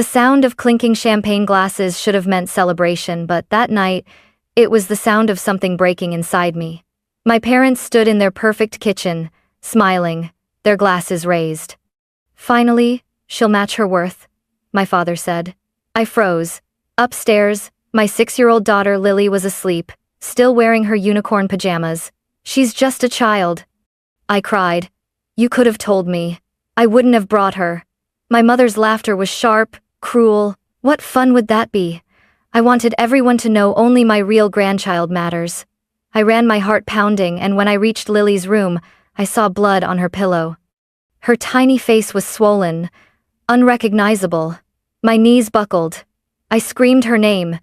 The sound of clinking champagne glasses should have meant celebration, but that night, it was the sound of something breaking inside me. My parents stood in their perfect kitchen, smiling, their glasses raised. "Finally, she'll match her worth," my father said. I froze. Upstairs, my 6-year-old daughter Lily was asleep, still wearing her unicorn pajamas. "She's just a child," I cried. "You could have told me. I wouldn't have brought her." My mother's laughter was sharp, cruel. What fun would that be? I wanted everyone to know only my real grandchild matters. I ran, my heart pounding, and when I reached Lily's room, I saw blood on her pillow. Her tiny face was swollen, unrecognizable. My knees buckled. I screamed her name,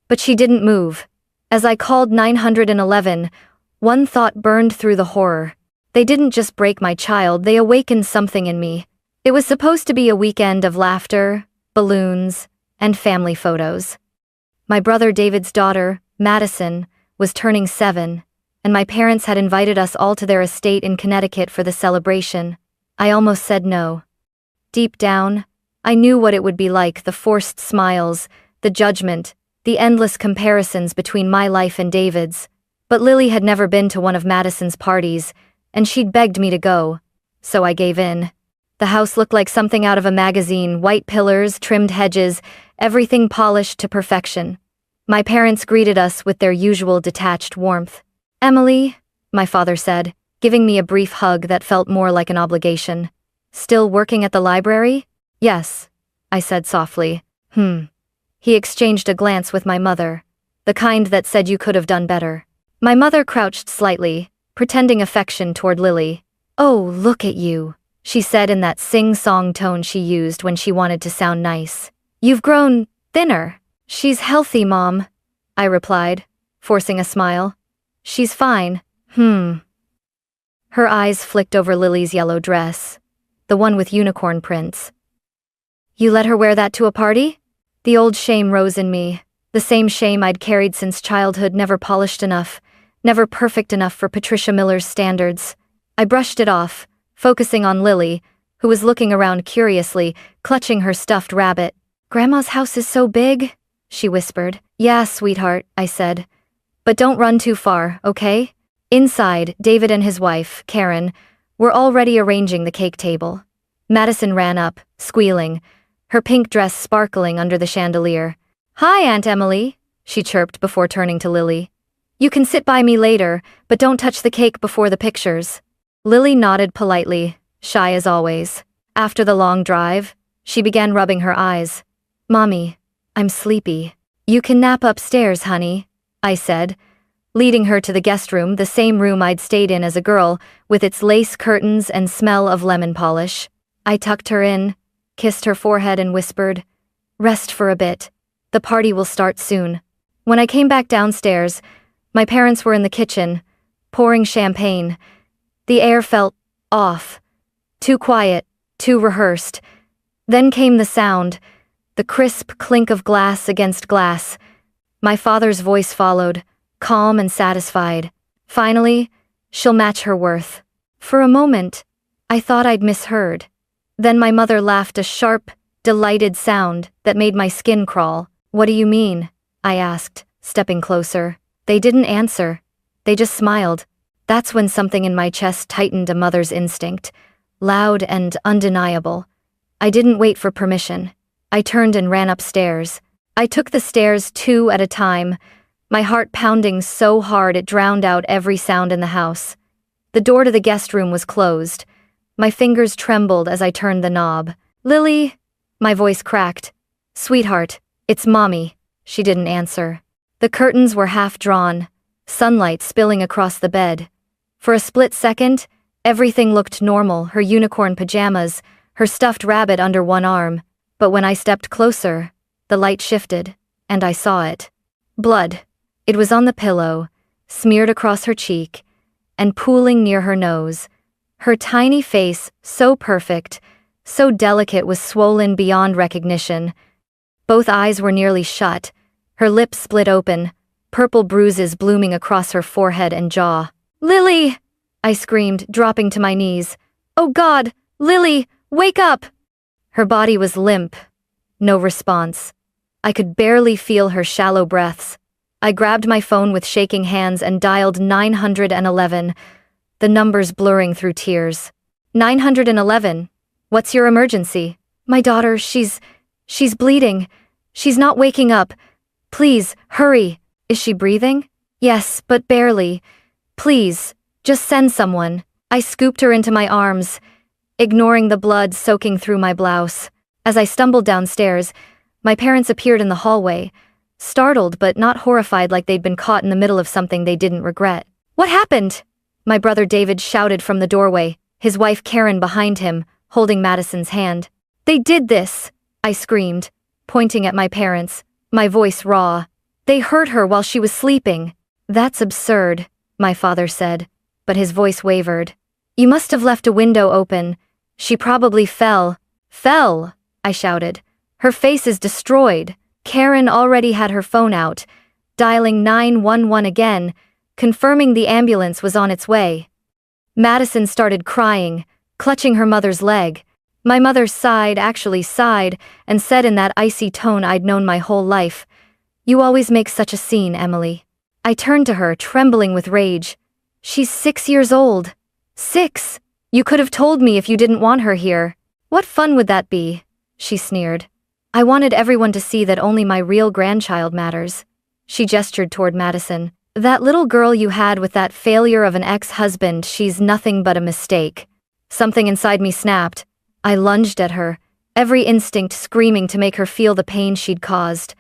but she didn't move. As I called 911, one thought burned through the horror. They didn't just break my child, they awakened something in me. It was supposed to be a weekend of laughter, balloons, and family photos. My brother David's daughter, Madison, was turning 7, and my parents had invited us all to their estate in Connecticut for the celebration. I almost said no. Deep down, I knew what it would be like: the forced smiles, the judgment, the endless comparisons between my life and David's. But Lily had never been to one of Madison's parties, and she'd begged me to go, so I gave in. The house looked like something out of a magazine: white pillars, trimmed hedges, everything polished to perfection. My parents greeted us with their usual detached warmth. "Emily," my father said, giving me a brief hug that felt more like an obligation. "Still working at the library?" "Yes," I said softly. He exchanged a glance with my mother, the kind that said you could have done better. My mother crouched slightly, pretending affection toward Lily. "Oh, look at you," she said in that sing-song tone she used when she wanted to sound nice. "You've grown thinner." "She's healthy, Mom," I replied, forcing a smile. "She's fine." Her eyes flicked over Lily's yellow dress, the one with unicorn prints. "You let her wear that to a party?" The old shame rose in me, the same shame I'd carried since childhood, never polished enough, never perfect enough for Patricia Miller's standards. I brushed it off, focusing on Lily, who was looking around curiously, clutching her stuffed rabbit. "Grandma's house is so big," she whispered. "Yeah, sweetheart," I said. "But don't run too far, okay?" Inside, David and his wife, Karen, were already arranging the cake table. Madison ran up, squealing, her pink dress sparkling under the chandelier. "Hi, Aunt Emily," she chirped before turning to Lily. "You can sit by me later, but don't touch the cake before the pictures." Lily nodded politely, shy as always. After the long drive, she began rubbing her eyes. "Mommy, I'm sleepy." "You can nap upstairs, honey," I said, leading her to the guest room, the same room I'd stayed in as a girl, with its lace curtains and smell of lemon polish. I tucked her in, kissed her forehead and whispered, "Rest for a bit. The party will start soon." When I came back downstairs, my parents were in the kitchen, pouring champagne. The air felt off, too quiet, too rehearsed. Then came the sound, the crisp clink of glass against glass. My father's voice followed, calm and satisfied. "Finally, she'll match her worth." For a moment, I thought I'd misheard. Then my mother laughed, a sharp, delighted sound that made my skin crawl. "What do you mean?" I asked, stepping closer. They didn't answer. They just smiled. That's when something in my chest tightened, a mother's instinct, loud and undeniable. I didn't wait for permission. I turned and ran upstairs. I took the stairs 2 at a time, my heart pounding so hard it drowned out every sound in the house. The door to the guest room was closed. My fingers trembled as I turned the knob. "Lily," my voice cracked. "Sweetheart, it's Mommy." She didn't answer. The curtains were half drawn, sunlight spilling across the bed. For a split second, everything looked normal: her unicorn pajamas, her stuffed rabbit under one arm. But when I stepped closer, the light shifted, and I saw it. Blood. It was on the pillow, smeared across her cheek, and pooling near her nose. Her tiny face, so perfect, so delicate, was swollen beyond recognition. Both eyes were nearly shut, her lips split open, purple bruises blooming across her forehead and jaw. "Lily!" I screamed, dropping to my knees. "Oh God, Lily, wake up!" Her body was limp, No response. I could barely feel her shallow breaths. I grabbed my phone with shaking hands and dialed 911, the numbers blurring through tears. 911. What's your emergency? My daughter, she's bleeding. She's not waking up. Please, hurry. Is she breathing? Yes, but barely. Please, just send someone. I scooped her into my arms, ignoring the blood soaking through my blouse. As I stumbled downstairs, my parents appeared in the hallway, startled but not horrified, like they'd been caught in the middle of something they didn't regret. What happened? My brother David shouted from the doorway, his wife Karen behind him, holding Madison's hand. They did this, I screamed, pointing at my parents, my voice raw. They hurt her while she was sleeping. That's absurd, my father said, but his voice wavered. You must have left a window open. She probably fell. Fell, I shouted. Her face is destroyed. Karen already had her phone out, dialing 911 again, confirming the ambulance was on its way. Madison started crying, clutching her mother's leg. My mother actually sighed, and said in that icy tone I'd known my whole life, "You always make such a scene, Emily." I turned to her, trembling with rage. She's 6 years old. 6! You could have told me if you didn't want her here. What fun would that be? She sneered. I wanted everyone to see that only my real grandchild matters. She gestured toward Madison. That little girl you had with that failure of an ex-husband, she's nothing but a mistake. Something inside me snapped. I lunged at her, every instinct screaming to make her feel the pain she'd caused.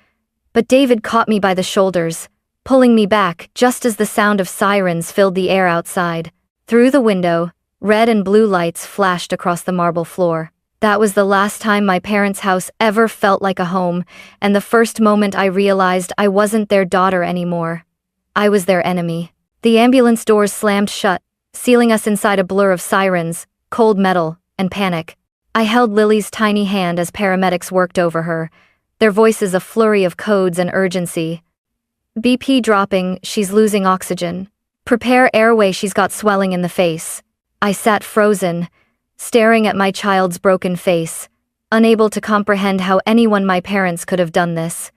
But David caught me by the shoulders, pulling me back just as the sound of sirens filled the air outside. Through the window, red and blue lights flashed across the marble floor. That was the last time my parents' house ever felt like a home, and the first moment I realized I wasn't their daughter anymore. I was their enemy. The ambulance doors slammed shut, sealing us inside a blur of sirens, cold metal, and panic. I held Lily's tiny hand as paramedics worked over her, their voices a flurry of codes and urgency. BP dropping, she's losing oxygen. Prepare airway, she's got swelling in the face. I sat frozen, staring at my child's broken face, unable to comprehend how anyone my parents could have done this.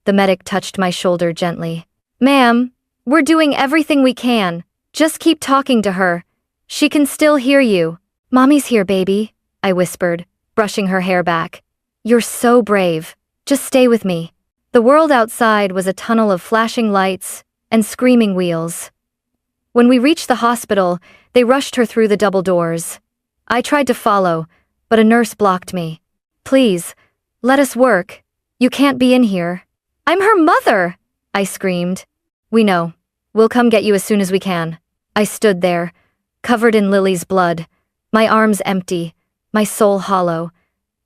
The medic touched my shoulder gently. Ma'am, we're doing everything we can. Just keep talking to her. She can still hear you. Mommy's here, baby, I whispered, brushing her hair back. You're so brave. Just stay with me. The world outside was a tunnel of flashing lights and screaming wheels. When we reached the hospital, they rushed her through the double doors. I tried to follow, but a nurse blocked me. Please, let us work. You can't be in here. I'm her mother, I screamed. We know. We'll come get you as soon as we can. I stood there, covered in Lily's blood, my arms empty, my soul hollow.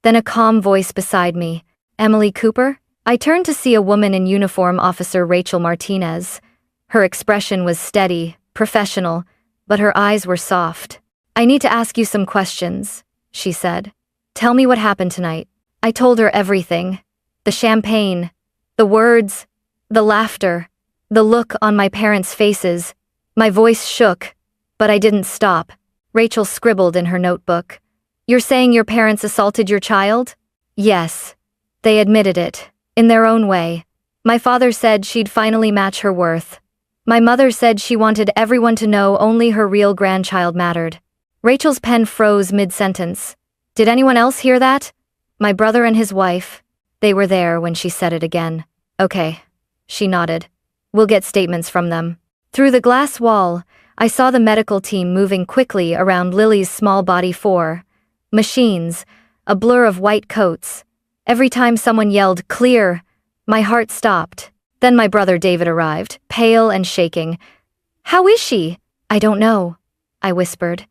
Then a calm voice beside me. Emily Cooper? I turned to see a woman in uniform, Officer Rachel Martinez. Her expression was steady, professional, but her eyes were soft. I need to ask you some questions, she said. Tell me what happened tonight. I told her everything. The champagne, the words, the laughter, the look on my parents' faces. My voice shook, but I didn't stop. Rachel scribbled in her notebook. You're saying your parents assaulted your child? Yes. They admitted it, in their own way. My father said she'd finally match her worth. My mother said she wanted everyone to know only her real grandchild mattered. Rachel's pen froze mid-sentence. Did anyone else hear that? My brother and his wife. They were there when she said it again. Okay. She nodded. We'll get statements from them. Through the glass wall, I saw the medical team moving quickly around Lily's small body. 4 machines, a blur of white coats. Every time someone yelled, "Clear," my heart stopped. Then my brother David arrived, pale and shaking. How is she? I don't know, I whispered.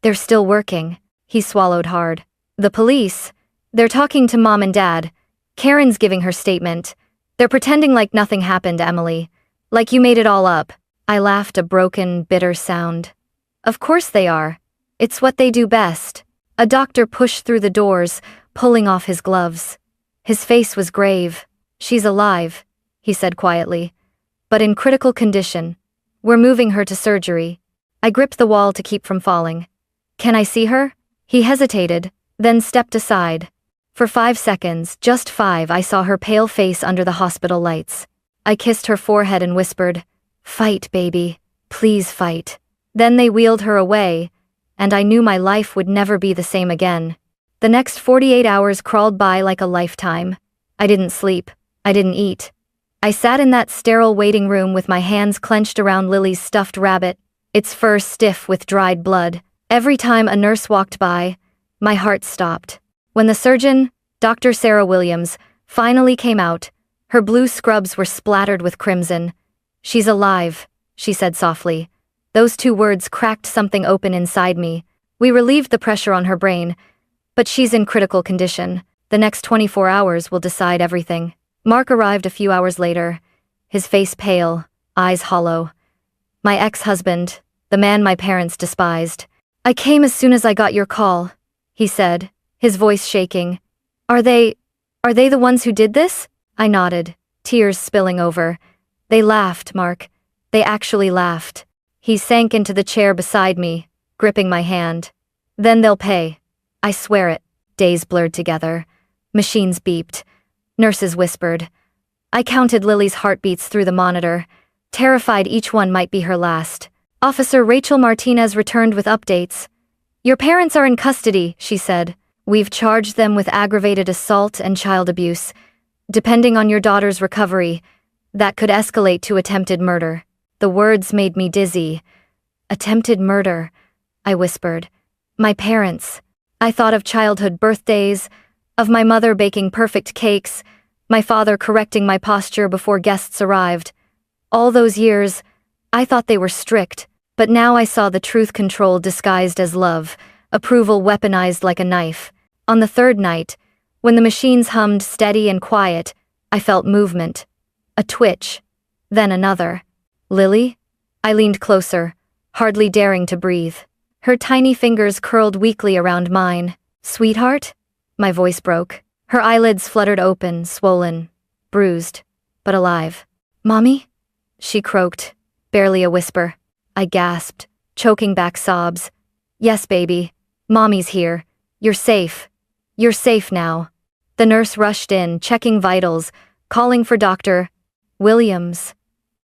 They're still working. He swallowed hard. The police? They're talking to Mom and Dad. Karen's giving her statement. They're pretending like nothing happened, Emily. Like you made it all up. I laughed, a broken, bitter sound. Of course they are. It's what they do best. A doctor pushed through the doors, pulling off his gloves. His face was grave. She's alive, he said quietly, but in critical condition. We're moving her to surgery. I gripped the wall to keep from falling. Can I see her? He hesitated, then stepped aside. For 5 seconds, just 5, I saw her pale face under the hospital lights. I kissed her forehead and whispered, "Fight, baby. Please fight." Then they wheeled her away, and I knew my life would never be the same again. The next 48 hours crawled by like a lifetime. I didn't sleep. I didn't eat. I sat in that sterile waiting room with my hands clenched around Lily's stuffed rabbit, its fur stiff with dried blood. Every time a nurse walked by, my heart stopped. When the surgeon, Dr. Sarah Williams, finally came out, her blue scrubs were splattered with crimson. "She's alive," she said softly. Those 2 words cracked something open inside me. We relieved the pressure on her brain, but she's in critical condition. The next 24 hours will decide everything. Mark arrived a few hours later, his face pale, eyes hollow. My ex-husband, the man my parents despised. "I came as soon as I got your call," he said, his voice shaking. Are they the ones who did this?" I nodded, tears spilling over. "They laughed, Mark. They actually laughed." He sank into the chair beside me, gripping my hand. "Then they'll pay. I swear it." Days blurred together. Machines beeped. Nurses whispered. I counted Lily's heartbeats through the monitor, terrified each one might be her last. Officer Rachel Martinez returned with updates. "Your parents are in custody," she said. "We've charged them with aggravated assault and child abuse. Depending on your daughter's recovery, that could escalate to attempted murder." The words made me dizzy. "Attempted murder," I whispered. "My parents." I thought of childhood birthdays, of my mother baking perfect cakes, my father correcting my posture before guests arrived. All those years, I thought they were strict, but now I saw the truth control disguised as love, approval weaponized like a knife. On the 3rd night, when the machines hummed steady and quiet, I felt movement. A twitch. Then another. "Lily?" I leaned closer, hardly daring to breathe. Her tiny fingers curled weakly around mine. "Sweetheart?" My voice broke. Her eyelids fluttered open, swollen, bruised, but alive. "Mommy?" She croaked, barely a whisper. I gasped, choking back sobs. "Yes, baby. Mommy's here. You're safe. You're safe now." The nurse rushed in, checking vitals, calling for Dr. Williams.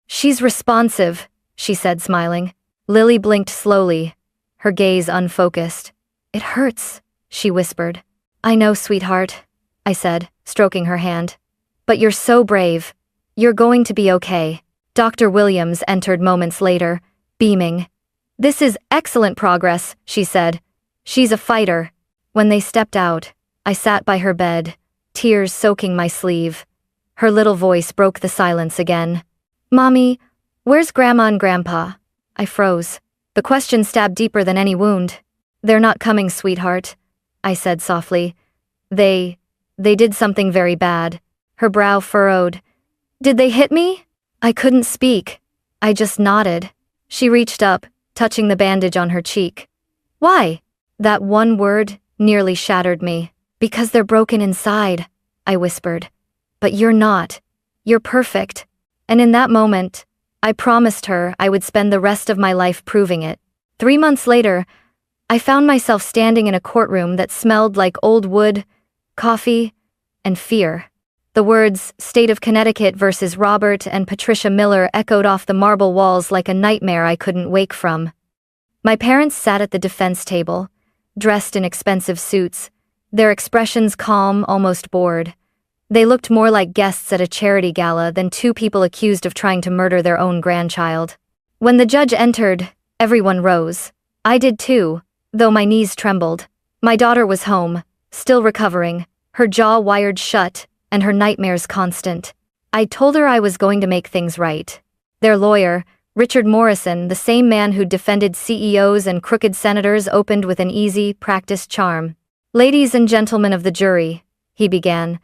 "She's responsive," she said, smiling. Lily blinked slowly, her gaze unfocused. "It hurts," she whispered. "I know, sweetheart," I said, stroking her hand. "But you're so brave. You're going to be okay." Dr. Williams entered moments later, beaming. "This is excellent progress," she said. "She's a fighter." When they stepped out, I sat by her bed, tears soaking my sleeve. Her little voice broke the silence again. "Mommy, where's Grandma and Grandpa?" I froze. The question stabbed deeper than any wound. "They're not coming, sweetheart," I said softly. They did something very bad." Her brow furrowed. "Did they hit me?" I couldn't speak. I just nodded. She reached up, touching the bandage on her cheek. "Why?" That one word nearly shattered me. "Because they're broken inside," I whispered. "But you're not. You're perfect." And in that moment, I promised her I would spend the rest of my life proving it. 3 months later, I found myself standing in a courtroom that smelled like old wood, coffee, and fear. The words, "State of Connecticut versus Robert and Patricia Miller," echoed off the marble walls like a nightmare I couldn't wake from. My parents sat at the defense table, dressed in expensive suits, their expressions calm, almost bored. They looked more like guests at a charity gala than 2 people accused of trying to murder their own grandchild. When the judge entered, everyone rose. I did too, though my knees trembled. My daughter was home, still recovering, her jaw wired shut, and her nightmares constant. I told her I was going to make things right. Their lawyer, Richard Morrison, the same man who'd defended CEOs and crooked senators, opened with an easy, practiced charm. "Ladies and gentlemen of the jury," he began,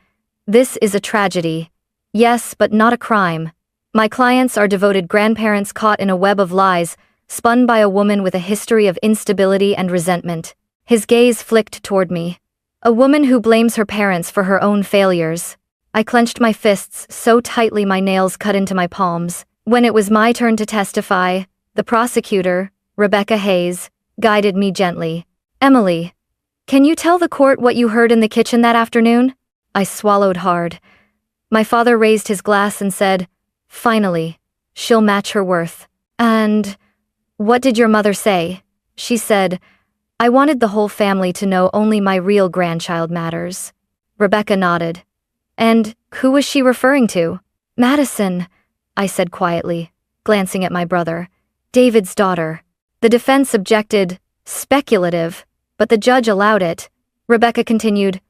"this is a tragedy. Yes, but not a crime. My clients are devoted grandparents caught in a web of lies, spun by a woman with a history of instability and resentment." His gaze flicked toward me. "A woman who blames her parents for her own failures." I clenched my fists so tightly my nails cut into my palms. When it was my turn to testify, the prosecutor, Rebecca Hayes, guided me gently. "Emily, Can you tell the court what you heard in the kitchen that afternoon? I swallowed hard. My father raised his glass and said, "Finally, she'll match her worth." And what did your mother say? She said, "I wanted the whole family to know only my real grandchild matters." Rebecca nodded. And who was she referring to? Madison, I said quietly, glancing at my brother. David's daughter. The defense objected, speculative, but the judge allowed it. Rebecca continued,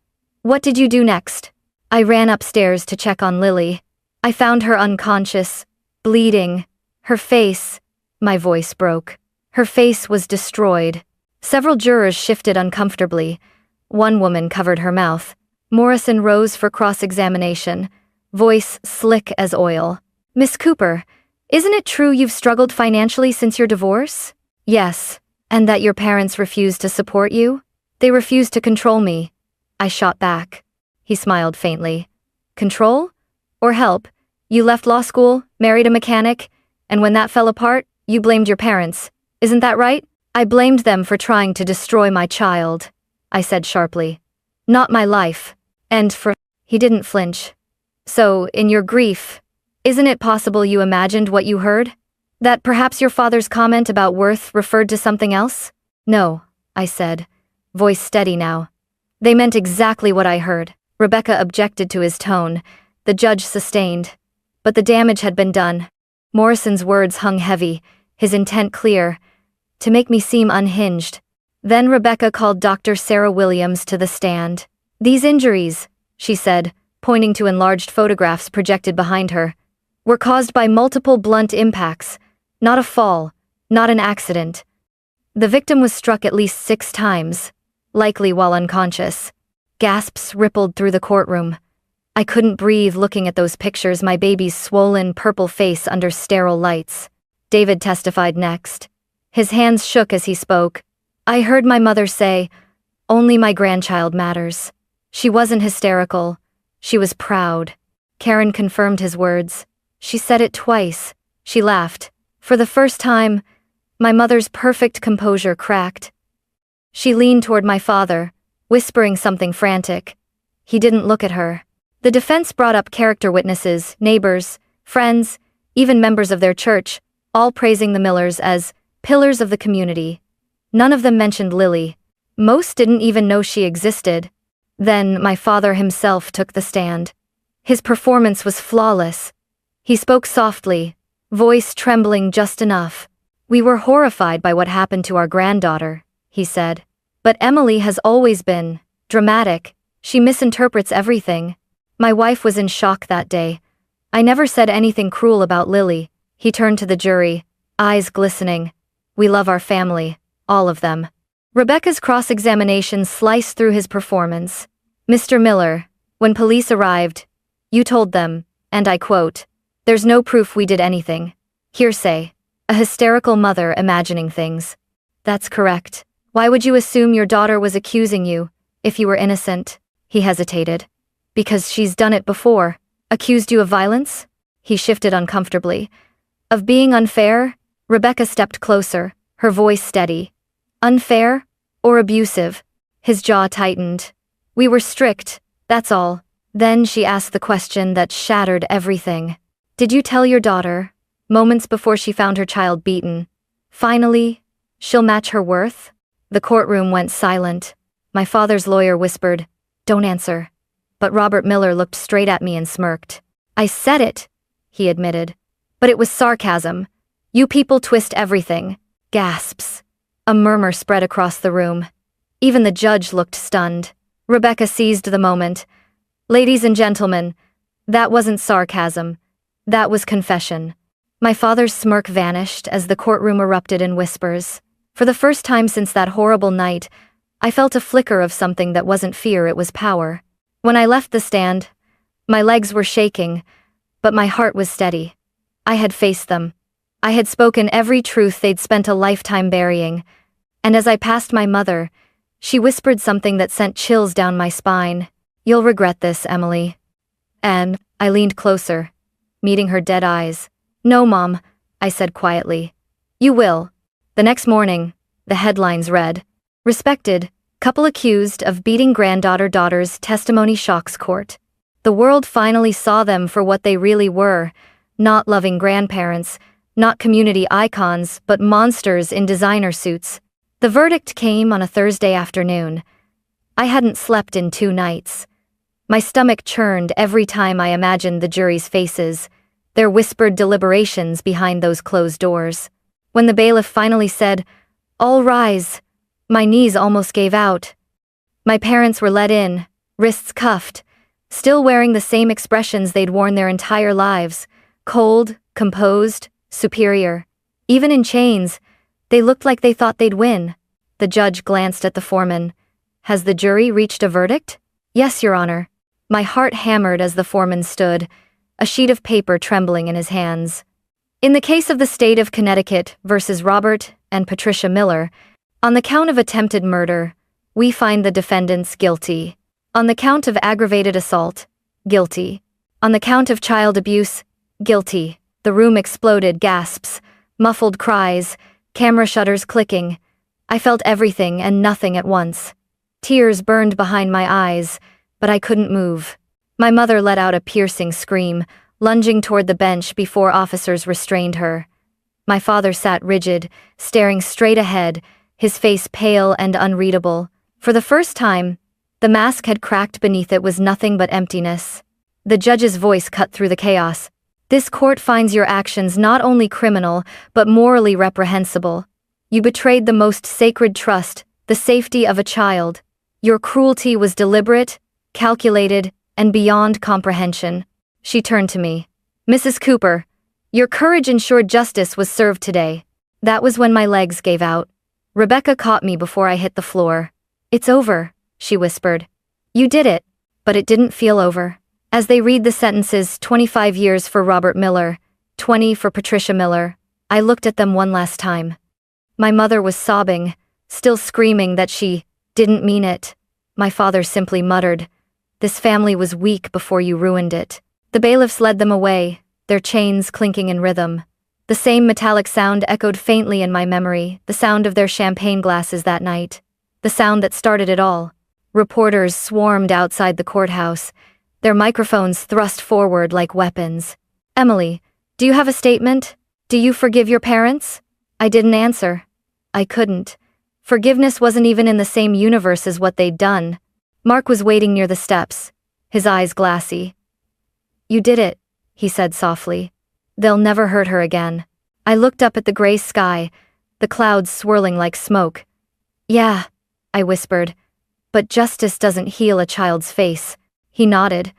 "What did you do next?" I ran upstairs to check on Lily. I found her unconscious, bleeding. Her face, my voice broke. Her face was destroyed. Several jurors shifted uncomfortably. One woman covered her mouth. Morrison rose for cross-examination, voice slick as oil. "Miss Cooper, isn't it true you've struggled financially since your divorce?" "Yes, and that your parents refused to support you?" "They refused to control me." I shot back. He smiled faintly. "Control? Or help? You left law school, married a mechanic, and when that fell apart, you blamed your parents. Isn't that right?" "I blamed them for trying to destroy my child," I said sharply. "Not my life. And for—" He didn't flinch. "So, in your grief, isn't it possible you imagined what you heard? That perhaps your father's comment about worth referred to something else?" "No," I said, voice steady now. "They meant exactly what I heard." Rebecca objected to his tone. The judge sustained. But the damage had been done. Morrison's words hung heavy, his intent clear, to make me seem unhinged. Then Rebecca called Dr. Sarah Williams to the stand. "These injuries," she said, pointing to enlarged photographs projected behind her, "were caused by multiple blunt impacts, not a fall, not an accident. The victim was struck at least 6 times, likely while unconscious." Gasps rippled through the courtroom. I couldn't breathe looking at those pictures, my baby's swollen, purple face under sterile lights. David testified next. His hands shook as he spoke. "I heard my mother say, 'Only my grandchild matters.' She wasn't hysterical. She was proud." Karen confirmed his words. "She said it twice." She laughed. For the first time, my mother's perfect composure cracked. She leaned toward my father, whispering something frantic. He didn't look at her. The defense brought up character witnesses, neighbors, friends, even members of their church, all praising the Millers as pillars of the community. None of them mentioned Lily. Most didn't even know she existed. Then my father himself took the stand. His performance was flawless. He spoke softly, voice trembling just enough. "We were horrified by what happened to our granddaughter," he said. "But Emily has always been dramatic. She misinterprets everything. My wife was in shock that day. I never said anything cruel about Lily." He turned to the jury, eyes glistening. "We love our family, all of them." Rebecca's cross-examination sliced through his performance. "Mr. Miller, when police arrived, you told them, and I quote, 'There's no proof we did anything. Hearsay. A hysterical mother imagining things.'" "That's correct. Why would you assume your daughter was accusing you, if you were innocent?" He hesitated. "Because she's done it before. Accused you of violence?" He shifted uncomfortably. "Of being unfair?" Rebecca stepped closer, her voice steady. "Unfair? Or abusive?" His jaw tightened. "We were strict, that's all." Then she asked the question that shattered everything. "Did you tell your daughter, moments before she found her child beaten, finally, she'll match her worth?" The courtroom went silent. My father's lawyer whispered, "Don't answer." But Robert Miller looked straight at me and smirked. "I said it," he admitted. "But it was sarcasm. You people twist everything." Gasps. A murmur spread across the room. Even the judge looked stunned. Rebecca seized the moment. "Ladies and gentlemen, that wasn't sarcasm. That was confession." My father's smirk vanished as the courtroom erupted in whispers. For the first time since that horrible night, I felt a flicker of something that wasn't fear, it was power. When I left the stand, my legs were shaking, but my heart was steady. I had faced them. I had spoken every truth they'd spent a lifetime burying. And as I passed my mother, she whispered something that sent chills down my spine. "You'll regret this, Emily." And I leaned closer, meeting her dead eyes. "No, Mom," I said quietly. "You will." The next morning, the headlines read, "Respected Couple accused of beating daughter's testimony shocks court. The world finally saw them for what they really were, not loving grandparents, not community icons, but monsters in designer suits. The verdict came on a Thursday afternoon. I hadn't slept in 2 nights. My stomach churned every time I imagined the jury's faces, their whispered deliberations behind those closed doors. When the bailiff finally said, "All rise," my knees almost gave out. My parents were let in, wrists cuffed, still wearing the same expressions they'd worn their entire lives, cold, composed, superior. Even in chains, they looked like they thought they'd win. The judge glanced at the foreman. "Has the jury reached a verdict?" "Yes, Your Honor." My heart hammered as the foreman stood, a sheet of paper trembling in his hands. In the case of the state of Connecticut versus Robert and Patricia Miller, on the count of attempted murder, we find the defendants guilty. On the count of aggravated assault, guilty. On the count of child abuse, guilty. The room exploded, gasps, muffled cries, camera shutters clicking. I felt everything and nothing at once. Tears burned behind my eyes, but I couldn't move. My mother let out a piercing scream, lunging toward the bench before officers restrained her. My father sat rigid, staring straight ahead, his face pale and unreadable. For the first time, the mask had cracked beneath it was nothing but emptiness. The judge's voice cut through the chaos. "This court finds your actions not only criminal, but morally reprehensible. You betrayed the most sacred trust, the safety of a child. Your cruelty was deliberate, calculated, and beyond comprehension." She turned to me. "Mrs. Cooper, your courage ensured justice was served today." That was when my legs gave out. Rebecca caught me before I hit the floor. "It's over," she whispered. "You did it." But it didn't feel over. As they read the sentences, 25 years for Robert Miller, 20 for Patricia Miller, I looked at them one last time. My mother was sobbing, still screaming that she didn't mean it. My father simply muttered, "This family was weak before you ruined it." The bailiffs led them away, their chains clinking in rhythm. The same metallic sound echoed faintly in my memory, the sound of their champagne glasses that night. The sound that started it all. Reporters swarmed outside the courthouse, their microphones thrust forward like weapons. "Emily, do you have a statement? Do you forgive your parents?" I didn't answer. I couldn't. Forgiveness wasn't even in the same universe as what they'd done. Mark was waiting near the steps, his eyes glassy. "You did it," he said softly. "They'll never hurt her again." I looked up at the gray sky, the clouds swirling like smoke. "Yeah," I whispered, "but justice doesn't heal a child's face." He nodded,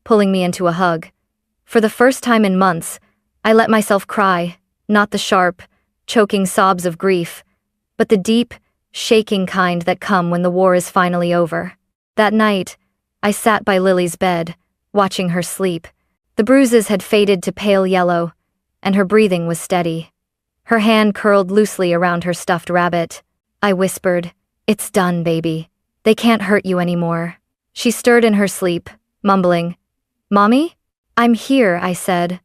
pulling me into a hug. For the first time in months, I let myself cry, not the sharp, choking sobs of grief, but the deep, shaking kind that come when the war is finally over. That night, I sat by Lily's bed, watching her sleep. The bruises had faded to pale yellow, and her breathing was steady. Her hand curled loosely around her stuffed rabbit. I whispered, "It's done, baby. They can't hurt you anymore." She stirred in her sleep, mumbling, "Mommy?" "I'm here," I said.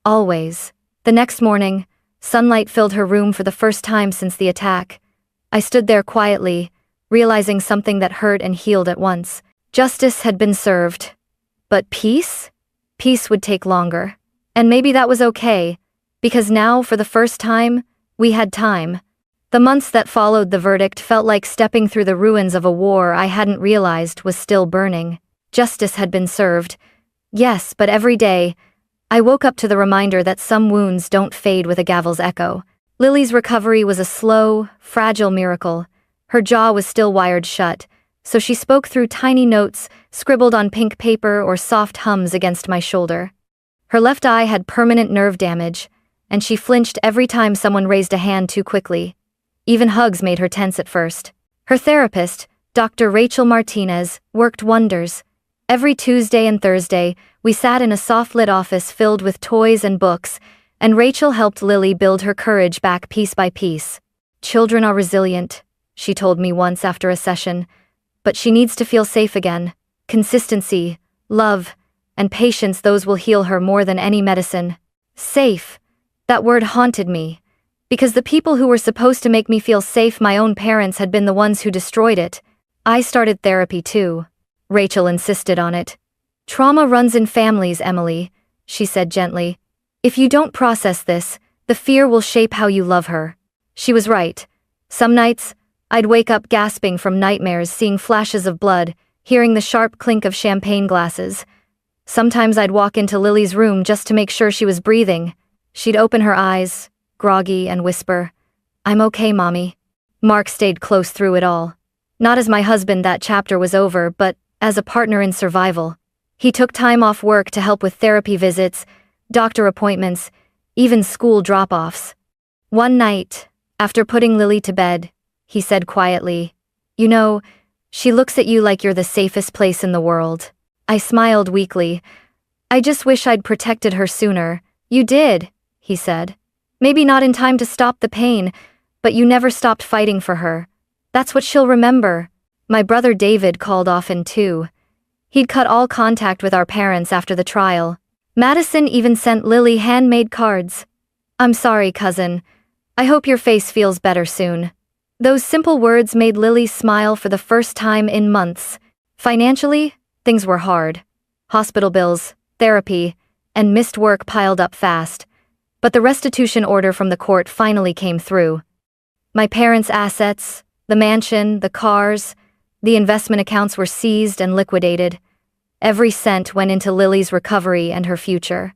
"Always." The next morning, sunlight filled her room for the first time since the attack. I stood there quietly, realizing something that hurt and healed at once. Justice had been served. But peace? Peace would take longer. And maybe that was okay, because now, for the first time, we had time. The months that followed the verdict felt like stepping through the ruins of a war I hadn't realized was still burning. Justice had been served. Yes, but every day, I woke up to the reminder that some wounds don't fade with a gavel's echo. Lily's recovery was a slow, fragile miracle. Her jaw was still wired shut, so she spoke through tiny notes scribbled on pink paper or soft hums against my shoulder. Her left eye had permanent nerve damage, and she flinched every time someone raised a hand too quickly. Even hugs made her tense at first. Her therapist, Dr. Rachel Martinez, worked wonders. Every Tuesday and Thursday, we sat in a soft-lit office filled with toys and books, and Rachel helped Lily build her courage back piece by piece. "Children are resilient," she told me once after a session, "but she needs to feel safe again. Consistency, love, and patience, those will heal her more than any medicine." Safe. That word haunted me, because the people who were supposed to make me feel safe, my own parents, had been the ones who destroyed it. I started therapy too. Rachel insisted on it. Trauma runs in families, Emily, she said gently. If you don't process this, the fear will shape how you love her. She was right. Some nights, I'd wake up gasping from nightmares, seeing flashes of blood, hearing the sharp clink of champagne glasses. Sometimes I'd walk into Lily's room just to make sure she was breathing. She'd open her eyes, groggy, and whisper, "I'm okay, Mommy." Mark stayed close through it all. Not as my husband, that chapter was over, but as a partner in survival. He took time off work to help with therapy visits, doctor appointments, even school drop-offs. One night, after putting Lily to bed, he said quietly, "You know, she looks at you like you're the safest place in the world." I smiled weakly. "I just wish I'd protected her sooner." "You did," he said. "Maybe not in time to stop the pain, but you never stopped fighting for her. That's what she'll remember." My brother David called often too. He'd cut all contact with our parents after the trial. Madison even sent Lily handmade cards. "I'm sorry, cousin. I hope your face feels better soon." Those simple words made Lily smile for the first time in months. Financially, things were hard. Hospital bills, therapy, and missed work piled up fast. But the restitution order from the court finally came through. My parents' assets, the mansion, the cars, the investment accounts were seized and liquidated. Every cent went into Lily's recovery and her future.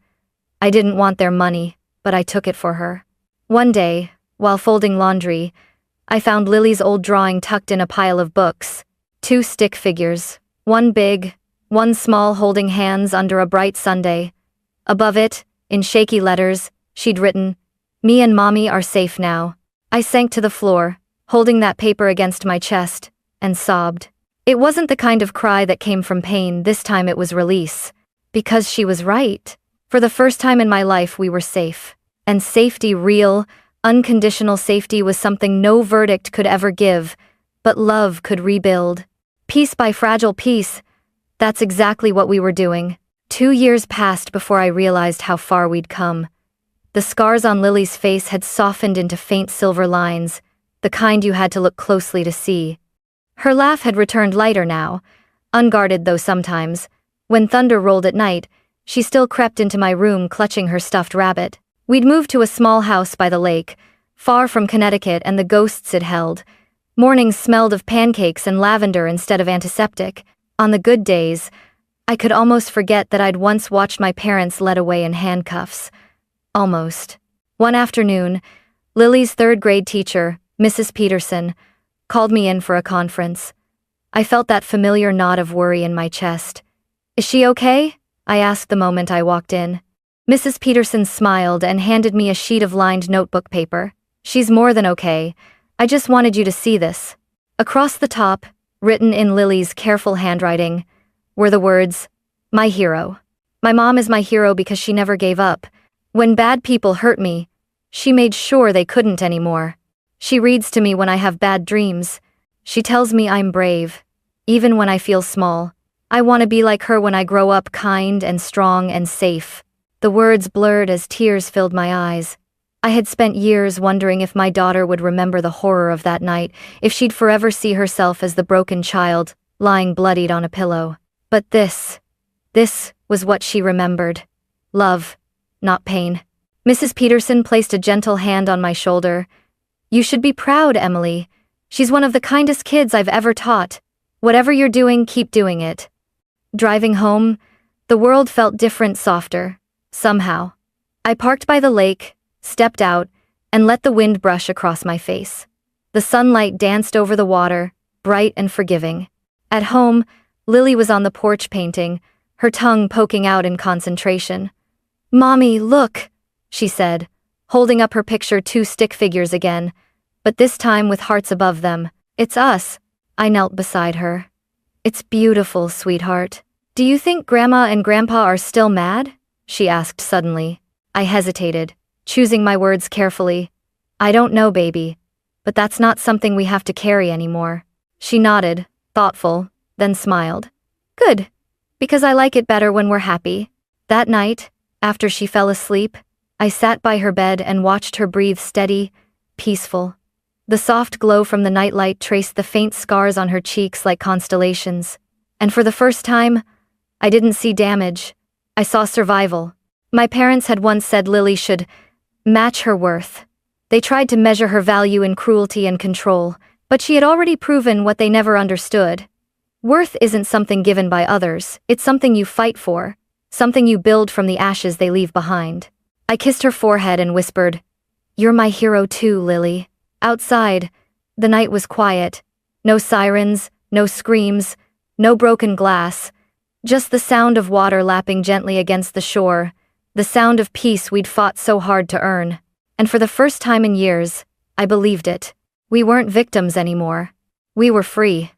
I didn't want their money, but I took it for her. One day, while folding laundry, I found Lily's old drawing tucked in a pile of books. 2 stick figures, one big, one small, holding hands under a bright Sunday. Above it, in shaky letters, she'd written, "Me and Mommy are safe now." I sank to the floor, holding that paper against my chest, and sobbed. It wasn't the kind of cry that came from pain, this time it was release. Because she was right. For the first time in my life we were safe. And safety, real, unconditional safety, was something no verdict could ever give, but love could rebuild. Piece by fragile piece, that's exactly what we were doing. 2 years passed before I realized how far we'd come. The scars on Lily's face had softened into faint silver lines, the kind you had to look closely to see. Her laugh had returned lighter now, unguarded though sometimes. When thunder rolled at night, she still crept into my room clutching her stuffed rabbit. We'd moved to a small house by the lake, far from Connecticut and the ghosts it held. Mornings smelled of pancakes and lavender instead of antiseptic. On the good days, I could almost forget that I'd once watched my parents led away in handcuffs. Almost. One afternoon, Lily's 3rd grade teacher, Mrs. Peterson, called me in for a conference. I felt that familiar knot of worry in my chest. "Is she okay?" I asked the moment I walked in. Mrs. Peterson smiled and handed me a sheet of lined notebook paper. "She's more than okay. I just wanted you to see this." Across the top, written in Lily's careful handwriting, were the words, "My hero. My mom is my hero because she never gave up. When bad people hurt me, she made sure they couldn't anymore. She reads to me when I have bad dreams. She tells me I'm brave, even when I feel small. I want to be like her when I grow up, kind and strong and safe." The words blurred as tears filled my eyes. I had spent years wondering if my daughter would remember the horror of that night, if she'd forever see herself as the broken child, lying bloodied on a pillow. But this was what she remembered. Love, not pain. Mrs. Peterson placed a gentle hand on my shoulder. "You should be proud, Emily. She's one of the kindest kids I've ever taught. Whatever you're doing, keep doing it." Driving home, the world felt different, softer, somehow. I parked by the lake, stepped out, and let the wind brush across my face. The sunlight danced over the water, bright and forgiving. At home, Lily was on the porch painting, her tongue poking out in concentration. "Mommy, look," she said, holding up her picture, 2 stick figures again, but this time with hearts above them. "It's us." I knelt beside her. "It's beautiful, sweetheart. Do you think Grandma and Grandpa are still mad?" she asked suddenly. I hesitated, choosing my words carefully. "I don't know, baby, but that's not something we have to carry anymore." She nodded, thoughtful, then smiled. "Good, because I like it better when we're happy." That night, after she fell asleep, I sat by her bed and watched her breathe steady, peaceful. The soft glow from the nightlight traced the faint scars on her cheeks like constellations. And for the first time, I didn't see damage. I saw survival. My parents had once said Lily should match her worth. They tried to measure her value in cruelty and control, but she had already proven what they never understood. Worth isn't something given by others, it's something you fight for, something you build from the ashes they leave behind. I kissed her forehead and whispered, "You're my hero too, Lily." Outside, the night was quiet. No sirens, no screams, no broken glass. Just the sound of water lapping gently against the shore, the sound of peace we'd fought so hard to earn. And for the first time in years, I believed it. We weren't victims anymore. We were free.